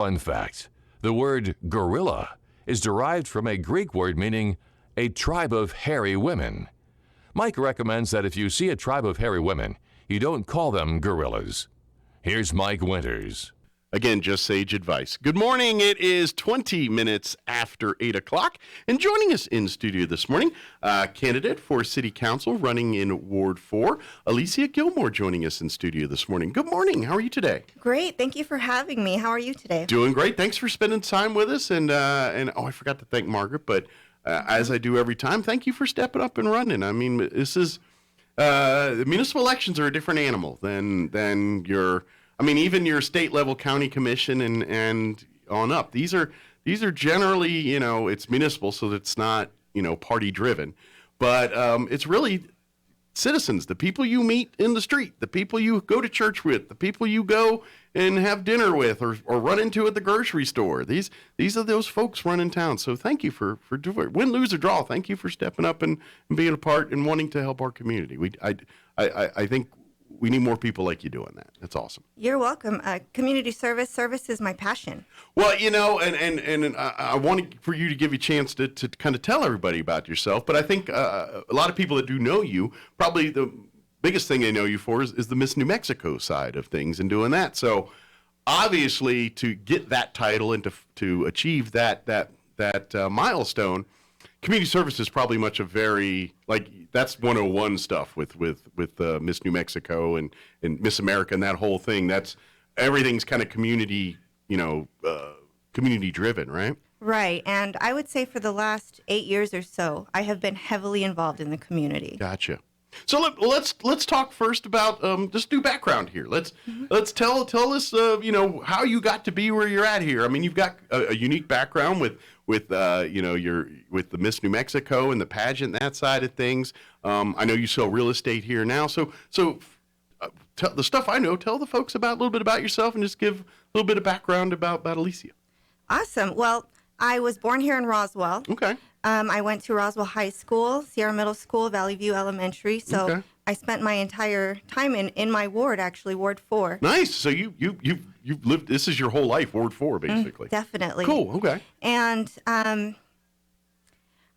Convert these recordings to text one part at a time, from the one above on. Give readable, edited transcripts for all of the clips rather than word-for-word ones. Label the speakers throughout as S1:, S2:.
S1: Fun fact, the word gorilla is derived from a Greek word meaning a tribe of hairy women. Mike recommends that if you see a tribe of hairy women, you don't call them gorillas. Here's Mike Winters.
S2: Again, just sage advice. Good morning. It is 20 minutes after 8 o'clock. And joining us in studio this morning, candidate for City Council running in Ward 4, Alicia Gilmore joining us in studio this morning. Good morning. How are you today?
S3: Great. Thank you for having me. How are you today?
S2: Doing great. Thanks for spending time with us. And I forgot to thank Margaret, but as I do every time, thank you for stepping up and running. I mean, this is, the municipal elections are a different animal than your... I mean, even your state level county commission and on up. These are generally, it's municipal, so it's not, party driven, but it's really citizens, the people you meet in the street, the people you go to church with, the people you go and have dinner with or run into at the grocery store. These are those folks running town. So thank you for doing it. Win, lose, or draw. Thank you for stepping up and being a part and wanting to help our community. I think we need more people like you doing that. That's awesome.
S3: You're welcome. Community service is my passion.
S2: Well, and I wanted for you to give you a chance to kind of tell everybody about yourself. But I think a lot of people that do know you, probably the biggest thing they know you for is the Miss New Mexico side of things and doing that. So obviously to get that title and to achieve that milestone, community service is probably much a very, that's 101 stuff with Miss New Mexico and Miss America and that whole thing. Everything's kind of community, community driven, right?
S3: Right. And I would say for the last 8 years or so, I have been heavily involved in the community.
S2: Gotcha. So let's talk first about just do background here. Let's tell us how you got to be where you're at here. I mean, you've got a unique background with the Miss New Mexico and the pageant, that side of things. I know you sell real estate here now. So tell the stuff I know. Tell the folks a little bit about yourself and just give a little bit of background about Alicia.
S3: Awesome. Well, I was born here in Roswell.
S2: Okay.
S3: I went to Roswell High School, Sierra Middle School, Valley View Elementary. So okay. I spent my entire time in my ward, actually, Ward 4.
S2: Nice. So you've lived, this is your whole life, Ward 4, basically.
S3: Definitely.
S2: Cool. Okay.
S3: And I'm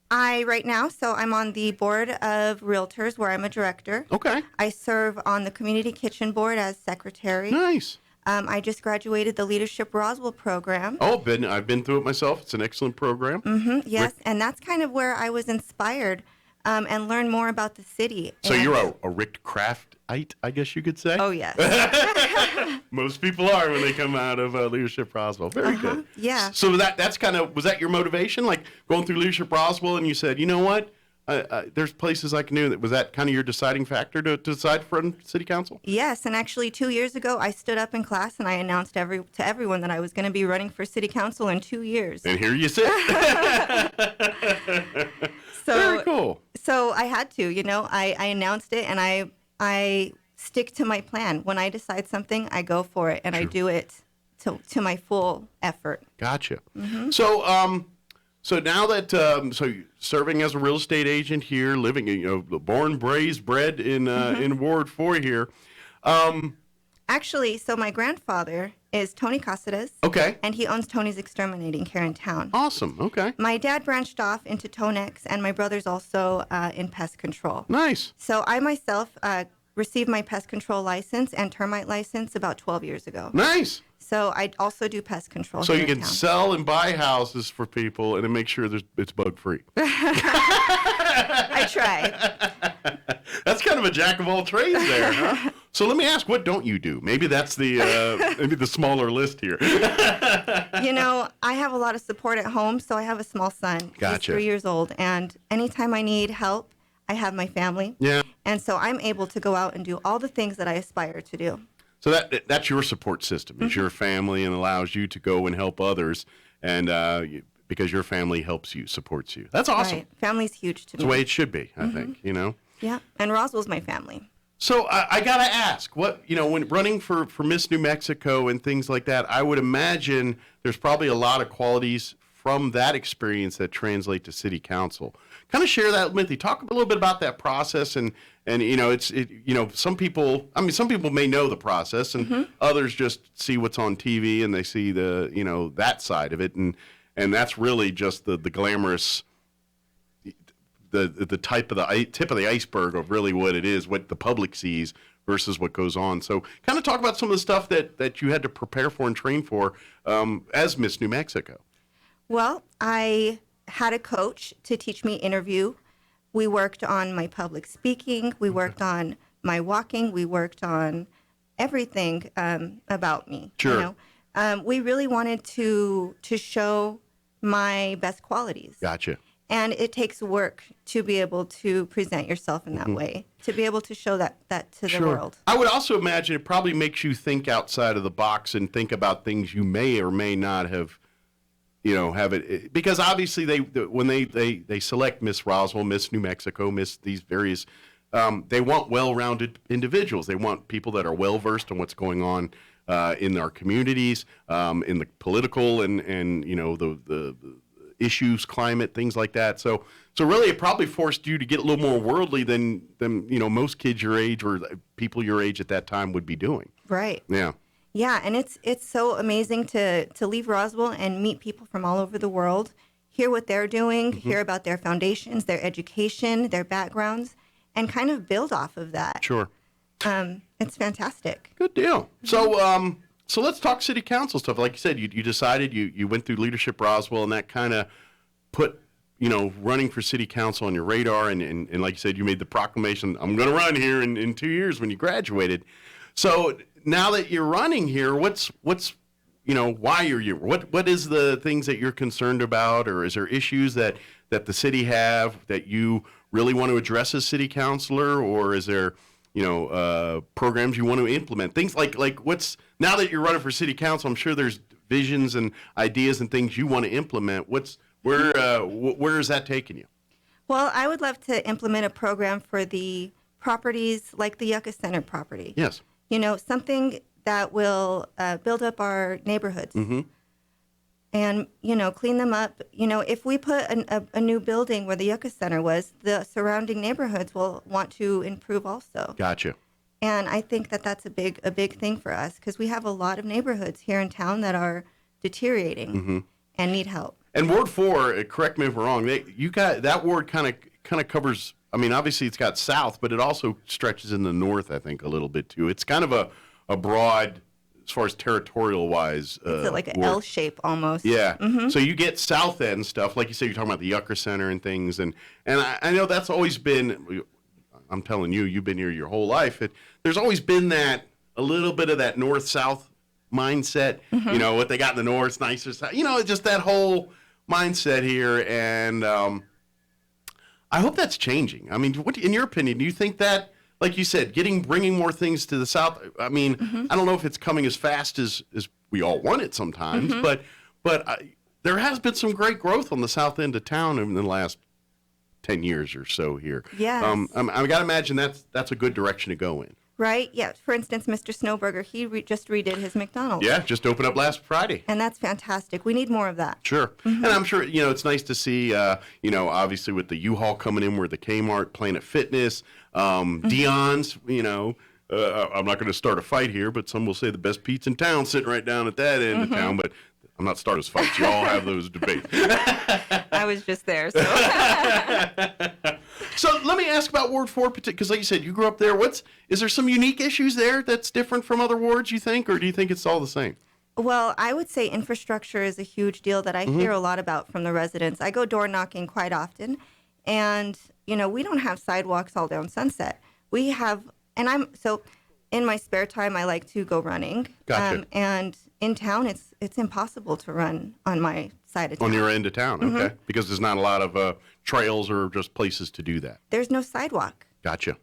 S3: on the board of realtors where I'm a director.
S2: Okay.
S3: I serve on the community kitchen board as secretary.
S2: Nice.
S3: I just graduated the Leadership Roswell program.
S2: Oh, I've been through it myself. It's an excellent program.
S3: Mm-hmm, yes, and that's kind of where I was inspired and learned more about the city.
S2: So you're a Rick Craftite, I guess you could say?
S3: Oh, yes.
S2: Most people are when they come out of Leadership Roswell. Very good.
S3: Yeah.
S2: So that's kind of, was that your motivation? Like going through Leadership Roswell and you said, you know what? There's places I can do. Was that kind of your deciding factor to decide for City Council?
S3: Yes, and actually 2 years ago, I stood up in class and I announced to everyone that I was going to be running for City Council in 2 years.
S2: And here you sit. Very cool.
S3: So I had to, I announced it and I stick to my plan. When I decide something, I go for it and I do it to my full effort.
S2: Gotcha.
S3: Mm-hmm.
S2: So now that so you're serving as a real estate agent here, living, born, raised, bred in Ward 4 here.
S3: Actually, so my grandfather is Tony Casares.
S2: Okay.
S3: And he owns Tony's Exterminating here in town.
S2: Awesome. Okay.
S3: My dad branched off into Tonex, and my brother's also in pest control.
S2: Nice.
S3: So I myself received my pest control license and termite license about 12 years ago.
S2: Nice.
S3: So I also do pest control.
S2: So you can sell and buy houses for people and then make sure it's bug free.
S3: I try.
S2: That's kind of a jack of all trades there, huh? So let me ask, what don't you do? Maybe that's maybe the smaller list here.
S3: I have a lot of support at home, so I have a small son.
S2: Gotcha.
S3: He's 3 years old, and anytime I need help, I have my family.
S2: Yeah.
S3: And so I'm able to go out and do all the things that I aspire to do.
S2: So that's your support system, is your family, and allows you to go and help others, and because your family supports you. That's awesome.
S3: Right. Family's huge to me.
S2: It's the way it should be, I think,
S3: Yeah, and Roswell's my family.
S2: So I got to ask, when running for Miss New Mexico and things like that, I would imagine there's probably a lot of qualities from that experience that translate to city council. Kind of share that with me. Talk a little bit about that process, and some people may know the process, and others just see what's on TV and they see that side of it, and that's really just the glamorous, the tip of the iceberg of really what it is, what the public sees versus what goes on. So kind of talk about some of the stuff that you had to prepare for and train for as Miss New Mexico.
S3: Well, I had a coach to teach me interview. We worked on my public speaking. We worked on my walking. We worked on everything about me.
S2: Sure.
S3: We really wanted to show my best qualities.
S2: Gotcha.
S3: And it takes work to be able to present yourself in that way, to be able to show that to the world.
S2: I would also imagine it probably makes you think outside of the box and think about things you may or may not have, have it. Because obviously when they select Miss Roswell, Miss New Mexico, Miss these various, they want well-rounded individuals. They want people that are well-versed on what's going on in our communities, in the political and the issues, climate, things like that. So really, it probably forced you to get a little more worldly than most kids your age or people your age at that time would be doing.
S3: Right.
S2: Yeah.
S3: Yeah, and it's so amazing to leave Roswell and meet people from all over the world, hear what they're doing, hear about their foundations, their education, their backgrounds, and kind of build off of that.
S2: Sure.
S3: It's fantastic.
S2: Good deal. So let's talk city council stuff. Like you said, you decided you went through Leadership Roswell, and that kind of put running for city council on your radar. And like you said, you made the proclamation, I'm going to run here in 2 years when you graduated. So now that you're running here, what's why you're here? What is the things that you're concerned about, or is there issues that the city have that you really want to address as city councilor, or is there programs you want to implement? Things like what's, now that you're running for city council, I'm sure there's visions and ideas and things you want to implement. Where is that taking you?
S3: Well, I would love to implement a program for the properties like the Yucca Center property.
S2: Yes.
S3: Something that will build up our neighborhoods. And, clean them up. If we put a new building where the Yucca Center was, the surrounding neighborhoods will want to improve also.
S2: Gotcha.
S3: And I think that that's a big thing for us, because we have a lot of neighborhoods here in town that are deteriorating and need help.
S2: And Ward 4, correct me if I'm wrong, you got that ward kind of covers, I mean, obviously it's got south, but it also stretches in the north, I think, a little bit too. It's kind of a broad, as far as territorial-wise,
S3: it's like an
S2: ward.
S3: L shape almost.
S2: Yeah. So you get south end stuff, like you said, you're talking about the Yucca Center and things, and I know that's always been, I'm telling you, you've been here your whole life. There's always been a little bit of that north-south mindset. What they got in the north, nicer, just that whole mindset here, and I hope that's changing. I mean, what, in your opinion, do you think that, like you said, bringing more things to the south? I mean, I don't know if it's coming as fast as we all want it sometimes, but there has been some great growth on the south end of town in the last 10 years or so here.
S3: Yes.
S2: I got to imagine that's a good direction to go in.
S3: Right? Yeah. For instance, Mr. Snowberger, he just redid his McDonald's.
S2: Yeah, just opened up last Friday.
S3: And that's fantastic. We need more of that.
S2: Sure. And I'm sure, it's nice to see, obviously with the U-Haul coming in, where the Kmart, Planet Fitness, Dion's, I'm not going to start a fight here, but some will say the best pizza in town sitting right down at that end of town, but I'm not starting fights. You all have those debates.
S3: I was just there, so.
S2: So let me ask about Ward 4, because like you said, you grew up there. Is there some unique issues there that's different from other wards, you think, or do you think it's all the same?
S3: Well, I would say infrastructure is a huge deal that I hear a lot about from the residents. I go door knocking quite often, and, we don't have sidewalks all down Sunset. We have, in my spare time, I like to go running.
S2: Gotcha.
S3: And in town, it's impossible to run on my side of town.
S2: On your end of town, okay. Because there's not a lot of trails or just places to do that.
S3: There's no sidewalk.
S2: Gotcha.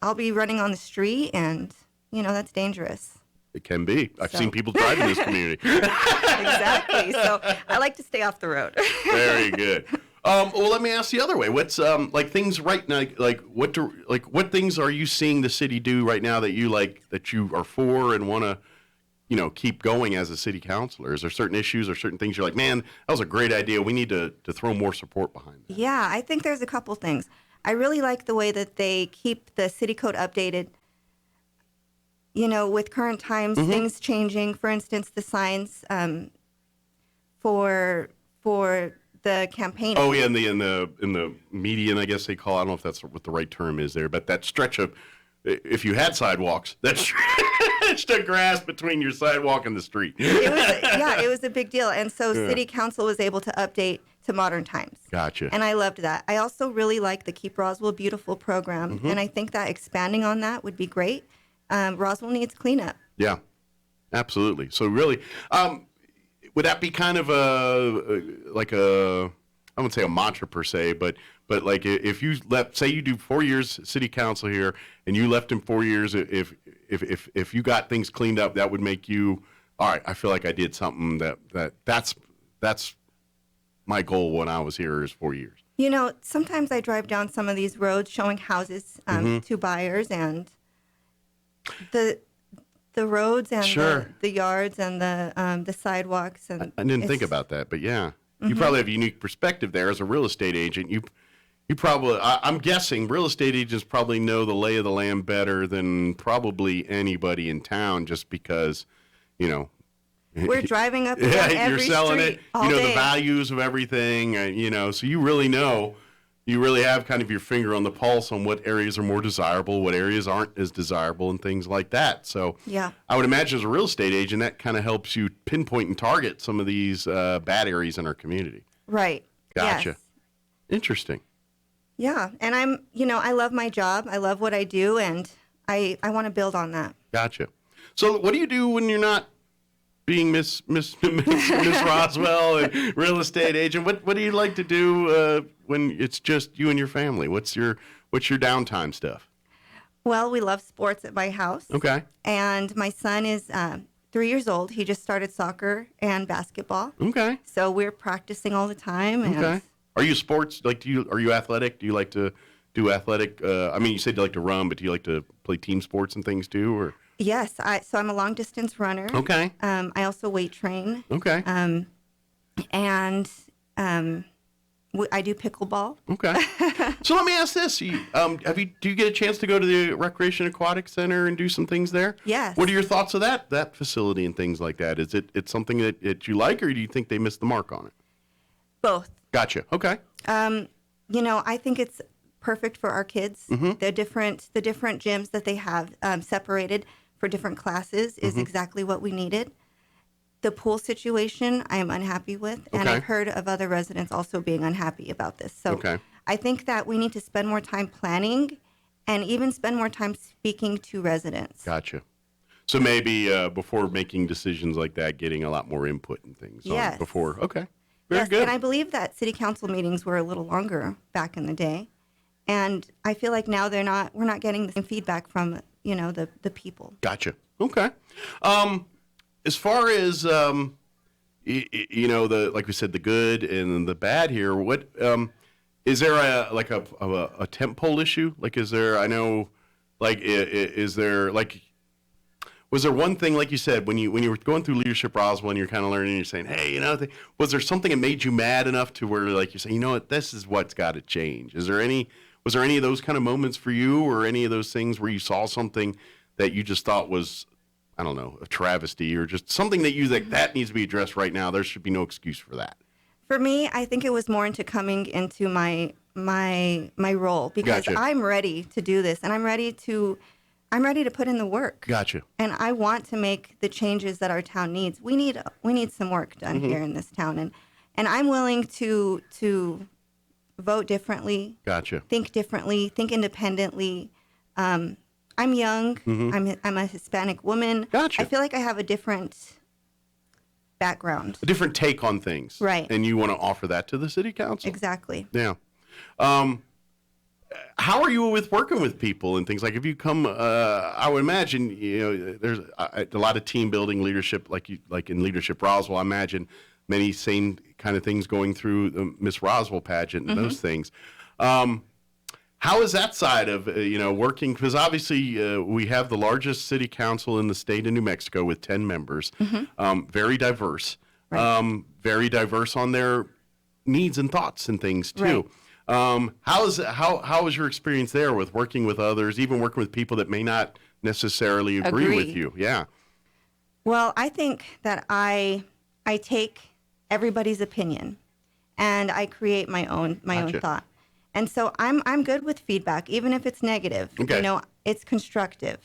S3: I'll be running on the street, and, that's dangerous.
S2: It can be. I've seen people drive in this community.
S3: Exactly. So I like to stay off the road.
S2: Very good. Well, let me ask the other way. What's things right now? What things are you seeing the city do right now that you are for and want to keep going as a city councilor? Is there certain issues or certain things you're like, man, that was a great idea. We need to throw more support behind that?
S3: Yeah, I think there's a couple things. I really like the way that they keep the city code updated. With current times, things changing. For instance, the signs for the campaign.
S2: Oh yeah, in the median, I guess they call. I don't know if that's what the right term is there, but that stretch of, if you had sidewalks, that stretch of grass between your sidewalk and the street.
S3: It was a big deal, and so City Council was able to update to modern times.
S2: Gotcha.
S3: And I loved that. I also really like the Keep Roswell Beautiful program, and I think that expanding on that would be great. Roswell needs cleanup.
S2: Yeah, absolutely. So really, would that be kind of I wouldn't say a mantra per se, but like if you left, say you do 4 years city council here, and you left in 4 years, if you got things cleaned up, that would make you, all right, I feel like I did something that's my goal when I was here is 4 years.
S3: Sometimes I drive down some of these roads showing houses to buyers, and the roads and the yards and the sidewalks. And
S2: I didn't think about that, but yeah. You probably have a unique perspective there as a real estate agent. You probably, I'm guessing real estate agents probably know the lay of the land better than probably anybody in town, just because,
S3: we're driving up and down every
S2: you're selling
S3: street
S2: it,
S3: all day.
S2: the values of everything, so you really have kind of your finger on the pulse on what areas are more desirable, what areas aren't as desirable, and things like that. So
S3: yeah.
S2: I would imagine as a real estate agent, that kind of helps you pinpoint and target some of these bad areas in our community.
S3: Right.
S2: Gotcha.
S3: Yes.
S2: Interesting.
S3: Yeah. And I love my job. I love what I do, and I want to build on that.
S2: Gotcha. So what do you do when you're not being Miss Roswell and real estate agent? What do you like to do when it's just you and your family? What's your downtime stuff?
S3: Well, we love sports at my house.
S2: Okay.
S3: And my son is 3 years old. He just started soccer and basketball.
S2: Okay.
S3: So we're practicing all the time. And
S2: okay. Are you sports? Are you athletic? Do you like to do athletic? You said you like to run, but do you like to play team sports and things too, or?
S3: Yes, so I'm a long distance runner.
S2: Okay.
S3: I also weight train.
S2: Okay.
S3: I do pickleball.
S2: Okay. So let me ask this: do you get a chance to go to the Recreation Aquatic Center and do some things there?
S3: Yes.
S2: What are your thoughts of that facility and things like that? Is it something that you like, or do you think they missed the mark on it?
S3: Both.
S2: Gotcha. Okay.
S3: I think it's perfect for our kids.
S2: Mm-hmm.
S3: The different gyms that they have separated for different classes is exactly what we needed. The pool situation I am unhappy with, and
S2: Okay.
S3: I've heard of other residents also being unhappy about this. So
S2: Okay.
S3: I think that we need to spend more time planning and even spend more time speaking to residents.
S2: Gotcha. So maybe before making decisions like that, getting a lot more input and things.
S3: Yes.
S2: Before. Okay. Very
S3: Yes,
S2: good.
S3: and I believe that city council meetings were a little longer back in the day. And I feel like now we're not getting the same feedback from, the people.
S2: Gotcha. Okay. As far as like we said, the good and the bad here, what is there a temp poll issue? Like, is there? I know, like, is there like? Was there one thing, like you said, when you were going through Leadership Roswell and you're kind of learning, and you're saying, hey, was there something that made you mad enough to where, like, you're saying, what, this is what's got to change? Was there any of those kind of moments for you, or any of those things where you saw something that you just thought was, I don't know, a travesty, or just something that needs to be addressed right now? There should be no excuse for that.
S3: For me, I think it was more into coming into my role, because
S2: Gotcha.
S3: I'm ready to do this, and I'm ready to put in the work.
S2: Gotcha.
S3: And I want to make the changes that our town needs. We need some work done here in this town, and I'm willing to vote differently.
S2: Gotcha.
S3: Think differently, think independently. I'm young. I'm a Hispanic woman.
S2: Gotcha.
S3: I feel like I have a different background.
S2: A different take on things.
S3: Right.
S2: And you want to offer that to the city council?
S3: Exactly.
S2: Yeah. How are you with working with people and things? Like, if you come, I would imagine, there's a lot of team building leadership, like in Leadership Roswell. I imagine many same kind of things going through the Miss Roswell pageant and those things. How is that side of working? Because obviously we have the largest city council in the state of New Mexico with 10 members, very diverse,
S3: Right.
S2: very diverse on their needs and thoughts and things too. How was your experience there with working with others, even working with people that may not necessarily agree with you? Yeah.
S3: Well, I think that I take everybody's opinion and I create my own
S2: Gotcha.
S3: thought. And so I'm good with feedback, even if it's negative.
S2: Okay.
S3: You know, it's constructive.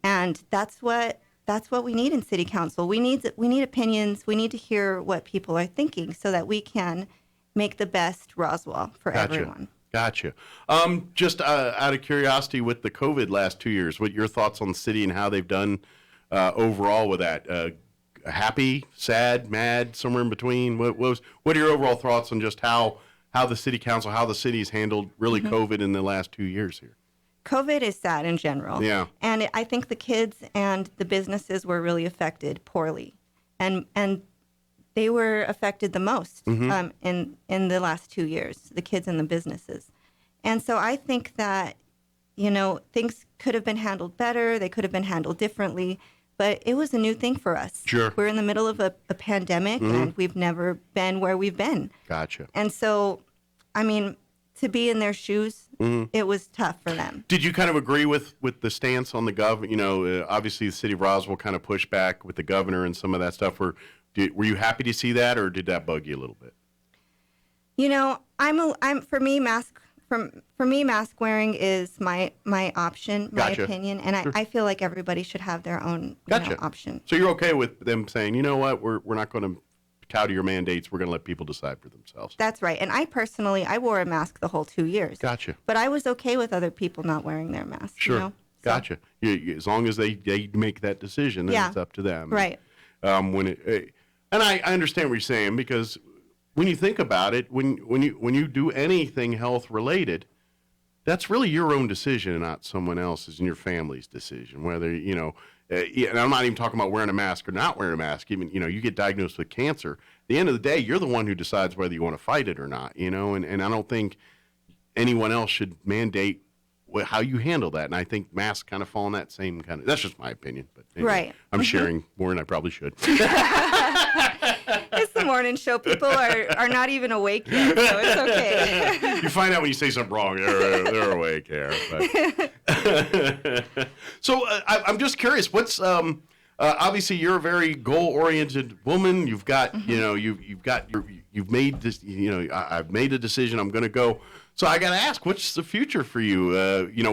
S3: And that's what we need in city council. We need opinions. We need to hear what people are thinking so that we can make the best Roswell for everyone.
S2: Gotcha. Just out of curiosity, with the COVID last 2 years, what your thoughts on the city and how they've done overall with that? Happy, sad, mad, somewhere in between? What are your overall thoughts on just how the city council, how the city's handled really COVID in the last 2 years here?
S3: COVID is sad in general.
S2: Yeah.
S3: And I think the kids and the businesses were really affected poorly. And they were affected the most in the last 2 years, the kids and the businesses. And so I think that, things could have been handled better. They could have been handled differently. But it was a new thing for us.
S2: Sure.
S3: We're in the middle of a pandemic, and we've never been where we've been.
S2: Gotcha.
S3: And so, to be in their shoes, it was tough for them.
S2: Did you kind of agree with the stance on the governor? Obviously the city of Roswell kind of pushed back with the governor and some of that stuff. Were you happy to see that, or did that bug you a little bit? For me, mask wearing is my option, my Gotcha.
S3: opinion, and I feel like everybody should have their own
S2: Gotcha.
S3: option.
S2: So you're okay with them saying, you know what, we're not going to cow to your mandates. We're going to let people decide for themselves.
S3: That's right. And I wore a mask the whole 2 years.
S2: Gotcha.
S3: But I was okay with other people not wearing their masks.
S2: Sure.
S3: So-
S2: Gotcha. As long as they make that decision, then
S3: Yeah.
S2: it's up to them.
S3: Right.
S2: And I understand what you're saying, because when you think about it, when you do anything health related, that's really your own decision and not someone else's and your family's decision. Whether, and I'm not even talking about wearing a mask or not wearing a mask. Even, you get diagnosed with cancer. At the end of the day, you're the one who decides whether you want to fight it or not, and I don't think anyone else should mandate how you handle that. And I think masks kind of fall in that same kind of, that's just my opinion. But anyway,
S3: Right.
S2: I'm sharing more than I probably should.
S3: It's the morning show. People are not even awake yet, so it's okay.
S2: You find out when you say something wrong, they're awake here. But. So I'm just curious. What's obviously you're a very goal-oriented woman. You've got you've made this. I've made a decision. I'm going to go. So I got to ask, what's the future for you?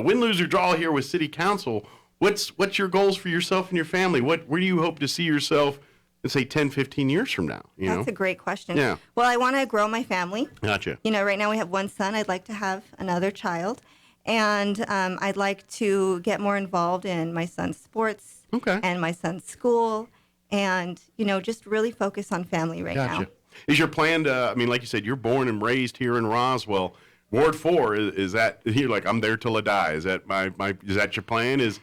S2: Win, lose, or draw here with City Council. What's your goals for yourself and your family? Where do you hope to see yourself in, say, 10, 15 years from now?
S3: That's a great question.
S2: Yeah.
S3: Well, I want to grow my family.
S2: Gotcha.
S3: Right now we have one son. I'd like to have another child. And I'd like to get more involved in my son's sports
S2: Okay.
S3: and my son's school and, just really focus on family right
S2: Gotcha.
S3: now.
S2: Is your plan to, like you said, you're born and raised here in Roswell. Ward 4, is that, you're like, I'm there till I die. Is that is that your plan? Is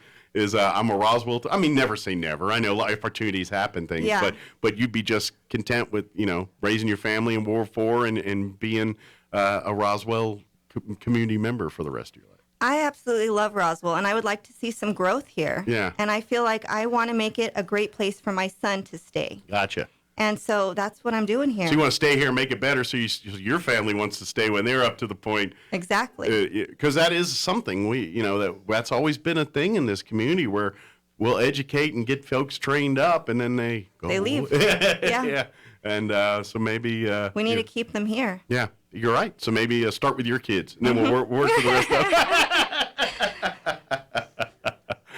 S2: I'm a Roswell, never say never. I know life opportunities happen, things,
S3: Yeah.
S2: but you'd be just content with, raising your family in Ward 4 and being a Roswell community member for the rest of your life.
S3: I absolutely love Roswell, and I would like to see some growth here.
S2: Yeah.
S3: And I feel like I want to make it a great place for my son to stay.
S2: Gotcha.
S3: And so that's what I'm doing here.
S2: So you want to stay here and make it better, so your family wants to stay when they're up to the point.
S3: Exactly.
S2: Because that is something that's always been a thing in this community, where we'll educate and get folks trained up, and then they go.
S3: They leave.
S2: Yeah.
S3: Yeah.
S2: And so maybe
S3: we need to keep them here.
S2: Yeah, you're right. So maybe start with your kids, and then we'll work for the rest of them.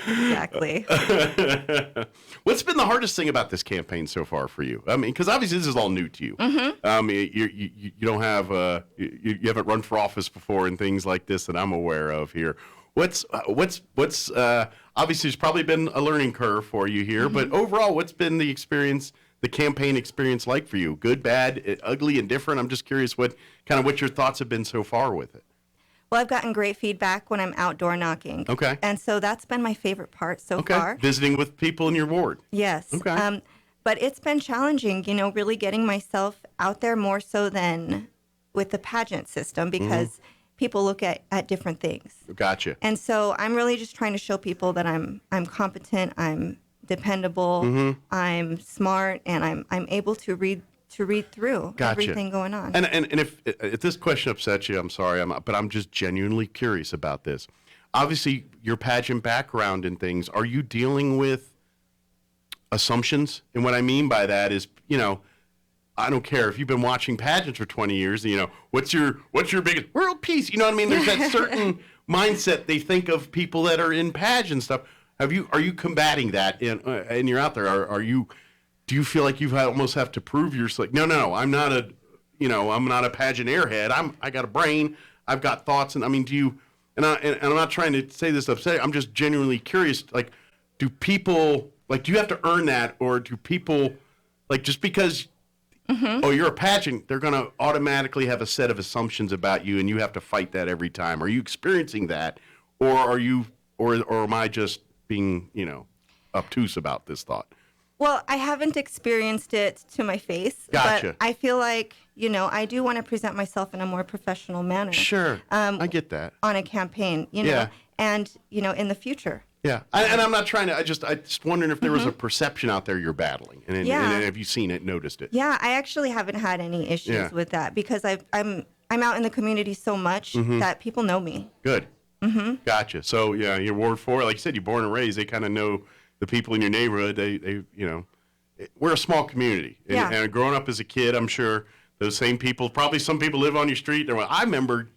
S3: Exactly.
S2: What's been the hardest thing about this campaign so far for you? Because obviously this is all new to you. You don't have you haven't run for office before and things like this that I'm aware of here. What's obviously there's probably been a learning curve for you here, but overall, what's been the experience, the campaign experience like for you? Good, bad, ugly, and different? I'm just curious what your thoughts have been so far with it.
S3: Well, I've gotten great feedback when I'm outdoor knocking.
S2: Okay.
S3: And so that's been my favorite part so far.
S2: Visiting with people in your ward.
S3: Yes.
S2: Okay.
S3: But it's been challenging, really getting myself out there more so than with the pageant system, because people look at different things.
S2: Gotcha.
S3: And so I'm really just trying to show people that I'm competent, I'm dependable, I'm smart, and I'm able to read through everything going on.
S2: And if this question upsets you, I'm sorry, but I'm just genuinely curious about this. Obviously, your pageant background and things, are you dealing with assumptions? And what I mean by that is, I don't care if you've been watching pageants for 20 years, what's your biggest world peace? You know what I mean? There's that certain mindset they think of people that are in pageant stuff. Are you combating that and you're out there? Do you feel like you almost have to prove yourself? No, I'm not a pageant airhead. I got a brain. I've got thoughts. And I mean, and I'm not trying to say this upset. I'm just genuinely curious. Like, do people, do you have to earn that, or do people, just because, you're a pageant, they're going to automatically have a set of assumptions about you and you have to fight that every time? Are you experiencing that, or am I just being, obtuse about this thought?
S3: Well, I haven't experienced it to my face.
S2: Gotcha.
S3: But I feel like, I do want to present myself in a more professional manner.
S2: Sure. I get that.
S3: On a campaign,
S2: Yeah.
S3: and, in the future.
S2: Yeah. And I'm not trying to, I just wondering if there was a perception out there you're battling. And have you seen it, noticed it?
S3: Yeah, I actually haven't had any issues with that because I'm out in the community so much that people know me.
S2: Good. Gotcha. So, yeah, you're Ward 4. Like you said, you're born and raised. They kind of know the people in your neighborhood. They we're a small community. And growing up as a kid, I'm sure those same people, probably some people live on your street. They're like, I remember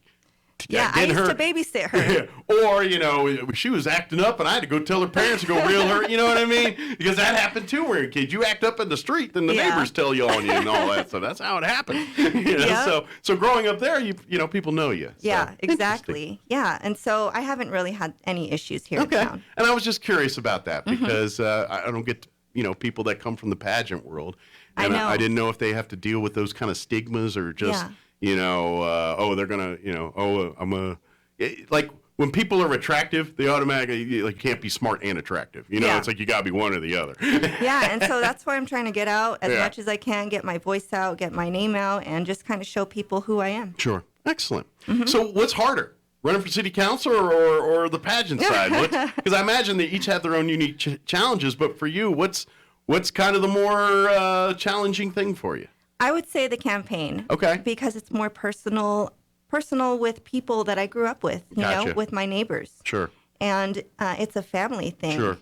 S3: I used to babysit her.
S2: Or, she was acting up and I had to go tell her parents to go reel her. You know what I mean? Because that happened too when we were kids. You act up in the street, then the neighbors tell you on you and all that. So that's how it happened. So growing up there, people know you. So,
S3: yeah, exactly. Yeah. And so I haven't really had any issues here in town.
S2: And I was just curious about that because I don't get, people that come from the pageant world. And
S3: I know.
S2: I didn't know if they have to deal with those kind of stigmas or just, they're going to, like when people are attractive, they automatically, can't be smart and attractive. It's like you got to be one or the other.
S3: Yeah, and so that's why I'm trying to get out as much as I can, get my voice out, get my name out, and just kind of show people who I am.
S2: Sure. Excellent. So what's harder, running for city council or the pageant side? Because I imagine they each have their own unique challenges, but for you, what's kind of the more challenging thing for you?
S3: I would say the campaign.
S2: Okay.
S3: Because it's more personal with people that I grew up with, with my neighbors.
S2: Sure.
S3: And it's a family thing.
S2: Sure.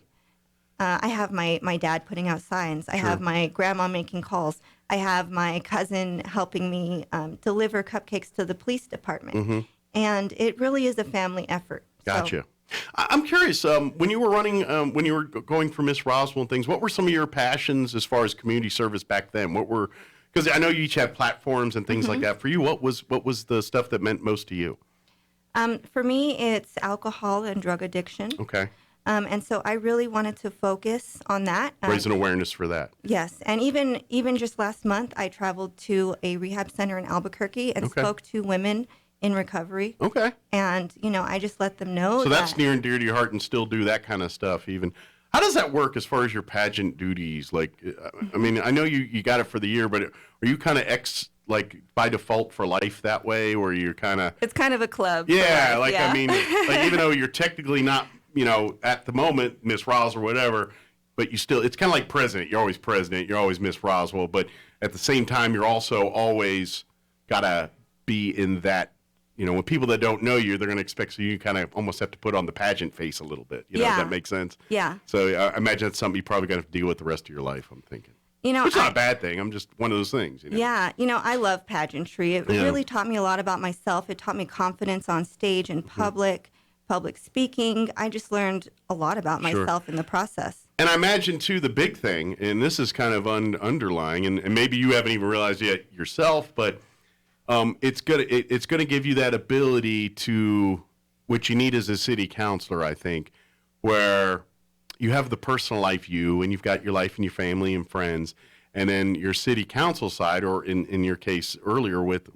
S3: I have my dad putting out signs. I have my grandma making calls. I have my cousin helping me deliver cupcakes to the police department. And it really is a family effort.
S2: Gotcha. I'm curious, when you were running, when you were going for Miss Roswell and things, what were some of your passions as far as community service back then? Because I know you each have platforms and things like that. For you, what was the stuff that meant most to you?
S3: For me, it's alcohol and drug addiction.
S2: Okay.
S3: And so I really wanted to focus on that.
S2: Raise an awareness for that.
S3: Yes. And even just last month, I traveled to a rehab center in Albuquerque and spoke to women in recovery. Okay. And, I just let them know
S2: So that's near and dear to your heart and still do that kind of stuff even. How does that work as far as your pageant duties? Like, I mean, I know you got it for the year, but are you kind of by default for life that way, or you're kind of...
S3: It's kind of a club.
S2: Yeah, I mean, even though you're technically not, at the moment, Miss Roswell or whatever, but you still, it's kind of like president. You're always president. You're always Miss Roswell. But at the same time, you're also always got to be in that, when people that don't know you, they're going to expect, so you kind of almost have to put on the pageant face a little bit. Does that make sense?
S3: Yeah.
S2: So I imagine that's something you probably got to deal with the rest of your life, I'm thinking. It's not a bad thing. I'm just one of those things.
S3: Yeah. I love pageantry. It really taught me a lot about myself. It taught me confidence on stage and public speaking. I just learned a lot about myself in the process.
S2: And I imagine, too, the big thing, and this is kind of underlying, and maybe you haven't even realized yet yourself, but it's gonna give you that ability to, which you need as a city councilor, I think, where you have the personal life and you've got your life and your family and friends, and then your city council side, or in your case earlier with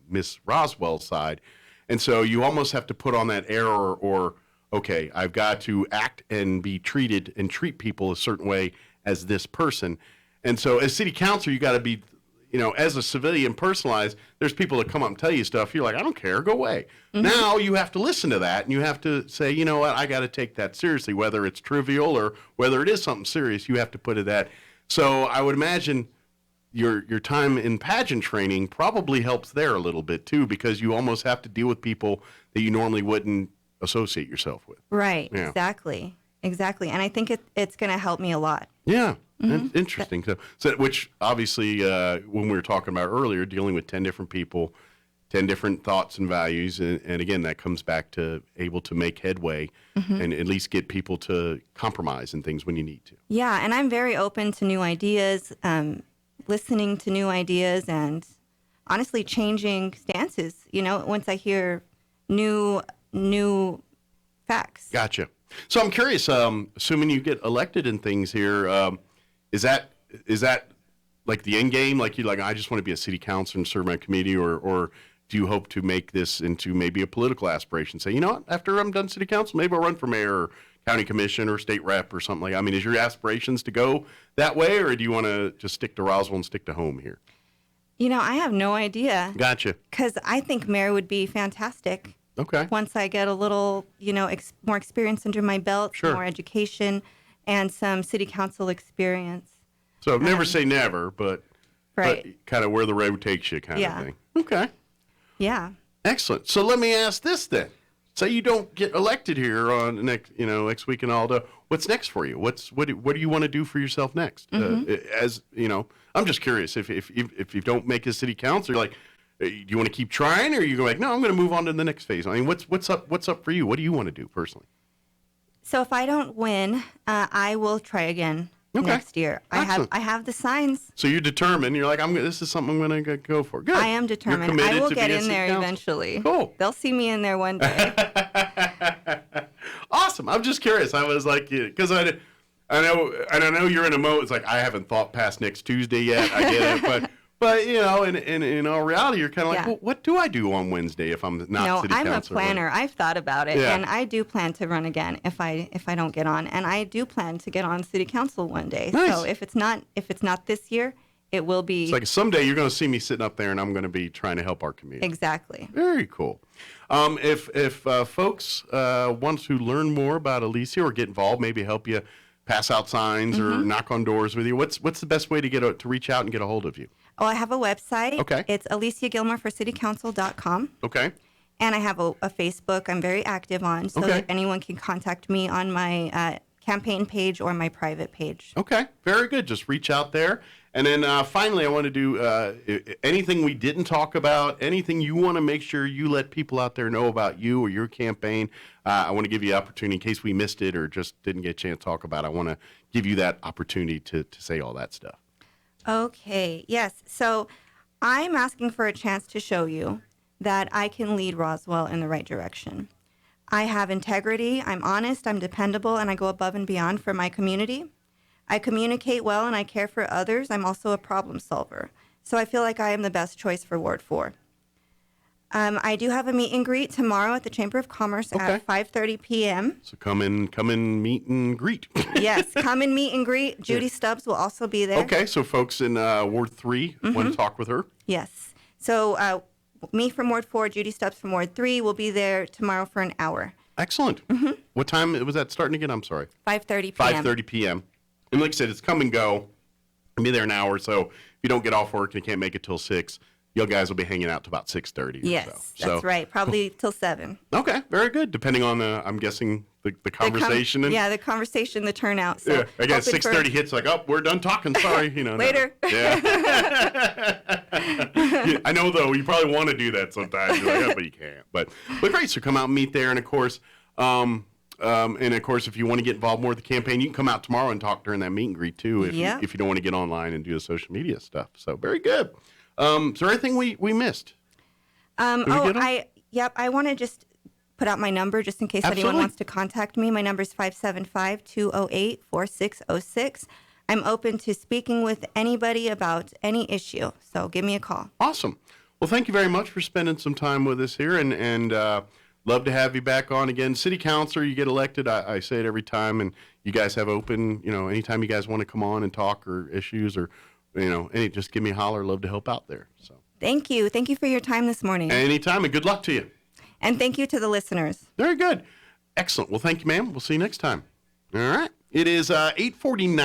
S2: Miss Roswell's side. And so you almost have to put on that air or okay, I've got to act and be treated and treat people a certain way as this person. And so as city councilor, you got to be, as a civilian personalized, there's people that come up and tell you stuff. You're like, I don't care, go away. Now you have to listen to that, and you have to say, you know what, I got to take that seriously, whether it's trivial or whether it is something serious. You have to put it that. So I would imagine your time in pageant training probably helps there a little bit too, because you almost have to deal with people that you normally wouldn't associate yourself with.
S3: Right.
S2: Yeah.
S3: Exactly. And I think it's going to help me a lot.
S2: Yeah. Interesting. So, which obviously, when we were talking about earlier, dealing with 10 different people, 10 different thoughts and values. And again, that comes back to able to make headway and at least get people to compromise in things when you need to.
S3: Yeah. And I'm very open to new ideas, listening to new ideas, and honestly changing stances, once I hear new facts.
S2: Gotcha. So I'm curious, assuming you get elected and things here, is that like the end game? Like I just want to be a city councilor and serve my community, or do you hope to make this into maybe a political aspiration? Say, you know what, after I'm done city council, maybe I'll run for mayor or county commission or state rep or something like that. I mean, is your aspirations to go that way, or do you want to just stick to Roswell and stick to home here?
S3: I have no idea.
S2: Gotcha.
S3: Because I think mayor would be fantastic.
S2: Okay.
S3: Once I get a little, more experience under my belt,
S2: Sure.
S3: more education, and some city council experience.
S2: So never say never, but
S3: Right.
S2: kind of where the road takes you kind of thing. Okay.
S3: Yeah.
S2: Excellent. So let me ask this then. Say you don't get elected here on next week and Aldo. What's next for you? What do you want to do for yourself next? I'm just curious. If you don't make a city councilor, like, do you want to keep trying, or are you going like, no, I'm going to move on to the next phase? I mean, what's up for you? What do you want to do personally?
S3: So if I don't win, I will try again next year.
S2: Excellent.
S3: I have the signs.
S2: So you're determined. You're like, this is something I'm going to go for. Good.
S3: I am
S2: You're
S3: determined.
S2: committed
S3: I will
S2: to
S3: get
S2: be a
S3: in
S2: city
S3: there
S2: councilor.
S3: eventually.
S2: Cool.
S3: They'll see me in there one day.
S2: Awesome. I'm just curious. I was like, because I know you're in a mode. It's like, I haven't thought past next Tuesday yet. I get it, but in all reality, you're kind of like, well, what do I do on Wednesday if I'm not city
S3: I'm
S2: councilor?
S3: a planner. I've thought about it,
S2: Yeah.
S3: and I do plan to run again if I don't get on, and I do plan to get on city council one day.
S2: Nice.
S3: So if it's not this year, it will be.
S2: It's like someday you're going to see me sitting up there, and I'm going to be trying to help our community.
S3: Exactly.
S2: Very cool. If folks want to learn more about Alicia or get involved, maybe help you pass out signs or knock on doors with you, what's the best way to reach out and get a hold of you?
S3: Oh, I have a website.
S2: Okay.
S3: It's aliciagilmoreforcitycouncil.com.
S2: Okay.
S3: And I have a Facebook I'm very active on, so that anyone can contact me on my campaign page or my private page.
S2: Okay. Very good. Just reach out there. And then finally, I want to do anything we didn't talk about, anything you want to make sure you let people out there know about you or your campaign. I want to give you the opportunity in case we missed it or just didn't get a chance to talk about it. I want to give you that opportunity to say all that stuff.
S3: Okay, yes. So I'm asking for a chance to show you that I can lead Roswell in the right direction. I have integrity, I'm honest, I'm dependable, and I go above and beyond for my community. I communicate well and I care for others. I'm also a problem solver. So I feel like I am the best choice for Ward 4. I do have a meet and greet tomorrow at the Chamber of Commerce at 5:30 p.m.
S2: So come in, meet and greet.
S3: Yes, come and meet and greet. Judy Stubbs will also be there.
S2: Okay, so folks in Ward 3 want to talk with her.
S3: Yes. So me from Ward 4, Judy Stubbs from Ward 3 will be there tomorrow for an hour.
S2: Excellent. What time was that starting again? I'm sorry.
S3: 5:30 p.m.
S2: 5:30 p.m. And like I said, it's come and go. I'll be there an hour, so if you don't get off work and you can't make it till 6, you guys will be hanging out till about 6:30
S3: Yes,
S2: or so.
S3: that's right. Probably till 7.
S2: Okay, very good. Depending on I'm guessing the conversation.
S3: The conversation, the turnout. So
S2: yeah, I guess
S3: hoping
S2: 6:30 hits like, oh, we're done talking. Sorry,
S3: Later.
S2: No. Yeah. I know though, you probably want to do that sometimes. You're like, oh, but you can't. But great. So come out and meet there, and of course, if you want to get involved more with the campaign, you can come out tomorrow and talk during that meet and greet too. If you don't want to get online and do the social media stuff. So very good. Is there anything we missed?
S3: I want to just put out my number just in case anyone wants to contact me. My number is 575-208-4606. I'm open to speaking with anybody about any issue, so give me a call.
S2: Awesome. Well, thank you very much for spending some time with us here, and love to have you back on again. City councilor, you get elected, I say it every time, and you guys have open, anytime you guys want to come on and talk or issues or Hey, just give me a holler. Love to help out there. So
S3: Thank you. Thank you for your time this morning.
S2: anytime, and good luck to you.
S3: And thank you to the listeners.
S2: Very good. Excellent. Well, thank you, ma'am. We'll see you next time. All right. It is 8:49.